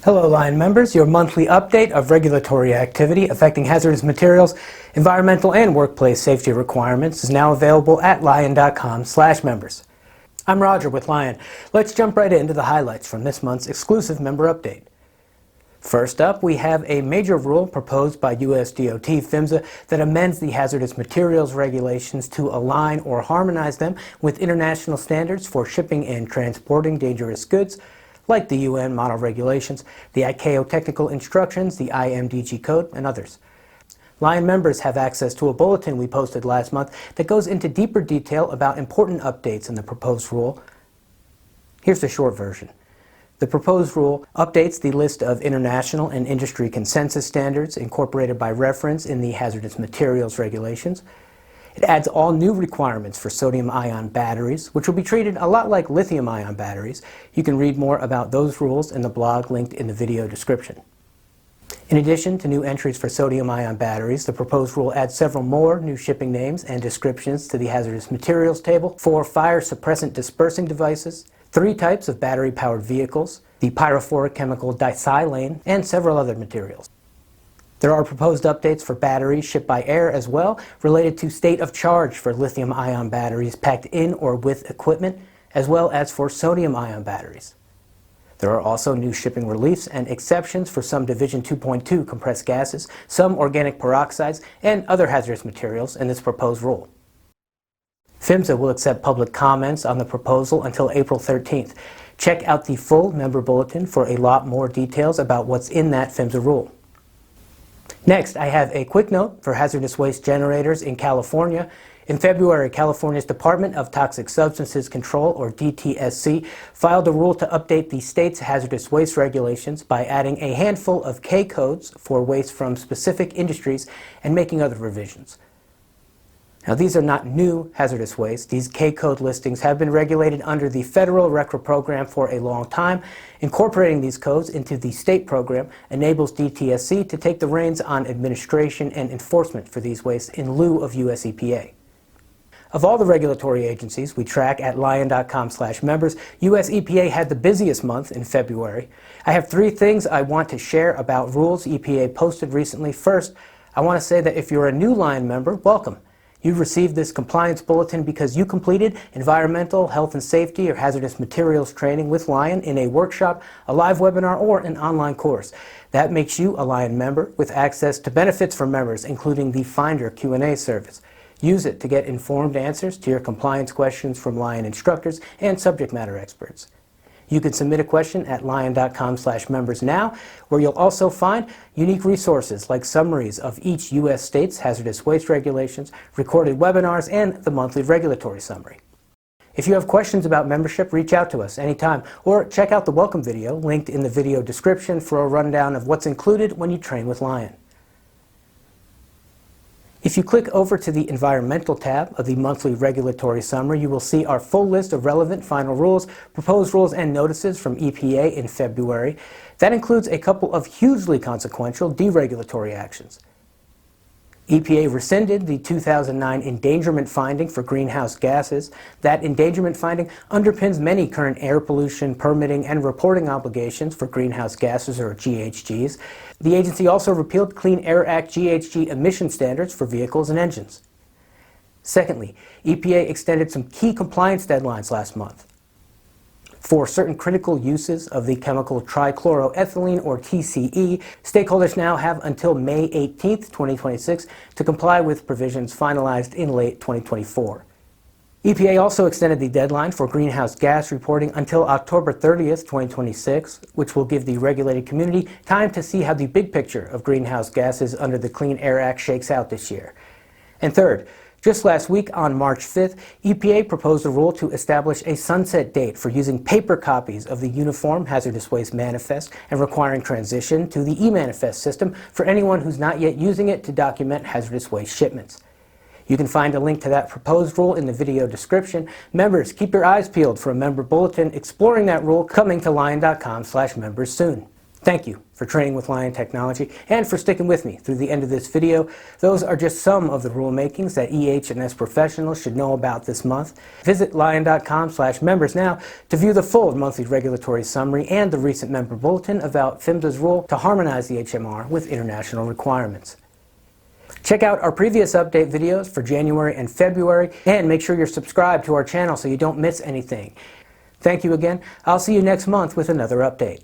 Hello Lion members, your monthly update of regulatory activity affecting hazardous materials, environmental and workplace safety requirements is now available at lion.com/members. I'm Roger with Lion. Let's jump right into the highlights from this month's exclusive member update. First up, we have a major rule proposed by US DOT PHMSA that amends the hazardous materials regulations to align or harmonize them with international standards for shipping and transporting dangerous goods, like the UN Model Regulations, the ICAO Technical Instructions, the IMDG Code, and others. Lion members have access to a bulletin we posted last month that goes into deeper detail about important updates in the proposed rule. Here's the short version. The proposed rule updates the list of international and industry consensus standards incorporated by reference in the hazardous materials regulations. It adds all new requirements for sodium-ion batteries, which will be treated a lot like lithium-ion batteries. You can read more about those rules in the blog linked in the video description. In addition to new entries for sodium-ion batteries, the proposed rule adds several more new shipping names and descriptions to the hazardous materials table for fire suppressant dispersing devices, 3 types of battery-powered vehicles, the pyrophoric chemical disilane, and several other materials. There are proposed updates for batteries shipped by air as well, related to state of charge for lithium-ion batteries packed in or with equipment, as well as for sodium-ion batteries. There are also new shipping reliefs and exceptions for some Division 2.2 compressed gases, some organic peroxides, and other hazardous materials in this proposed rule. PHMSA will accept public comments on the proposal until April 13th. Check out the full member bulletin for a lot more details about what's in that PHMSA rule. Next, I have a quick note for hazardous waste generators in California. In February, California's Department of Toxic Substances Control, or DTSC, filed a rule to update the state's hazardous waste regulations by adding a handful of K codes for waste from specific industries and making other revisions. Now, these are not new hazardous waste. These K-code listings have been regulated under the federal RCRA program for a long time. Incorporating these codes into the state program enables DTSC to take the reins on administration and enforcement for these wastes in lieu of US EPA. Of all the regulatory agencies we track at lion.com/members, US EPA had the busiest month in February. I have 3 things I want to share about rules EPA posted recently. First, I want to say that if you're a new Lion member, welcome. You've received this compliance bulletin because you completed environmental, health and safety, or hazardous materials training with Lion in a workshop, a live webinar, or an online course. That makes you a Lion member with access to benefits for members, including the Finder Q&A service. Use it to get informed answers to your compliance questions from Lion instructors and subject matter experts. You can submit a question at lion.com/members now, where you'll also find unique resources like summaries of each U.S. state's hazardous waste regulations, recorded webinars, and the monthly regulatory summary. If you have questions about membership, reach out to us anytime, or check out the welcome video linked in the video description for a rundown of what's included when you train with Lion. If you click over to the Environmental tab of the monthly regulatory summary, you will see our full list of relevant final rules, proposed rules, and notices from EPA in February. That includes a couple of hugely consequential deregulatory actions. EPA rescinded the 2009 endangerment finding for greenhouse gases. That endangerment finding underpins many current air pollution permitting and reporting obligations for greenhouse gases, or GHGs. The agency also repealed Clean Air Act GHG emission standards for vehicles and engines. Secondly, EPA extended some key compliance deadlines last month. For certain critical uses of the chemical trichloroethylene, or TCE, stakeholders now have until May 18, 2026 to comply with provisions finalized in late 2024. EPA also extended the deadline for greenhouse gas reporting until October 30th, 2026, which will give the regulated community time to see how the big picture of greenhouse gases under the Clean Air Act shakes out this year. And third, just last week, on March 5th, EPA proposed a rule to establish a sunset date for using paper copies of the Uniform Hazardous Waste Manifest and requiring transition to the e-manifest system for anyone who's not yet using it to document hazardous waste shipments. You can find a link to that proposed rule in the video description. Members, keep your eyes peeled for a member bulletin exploring that rule coming to lion.com/members soon. Thank you for training with Lion Technology and for sticking with me through the end of this video. Those are just some of the rulemakings that EH&S professionals should know about this month. Visit lion.com/members now to view the full monthly regulatory summary and the recent member bulletin about PHMSA's rule to harmonize the HMR with international requirements. Check out our previous update videos for January and February, and make sure you're subscribed to our channel so you don't miss anything. Thank you again. I'll see you next month with another update.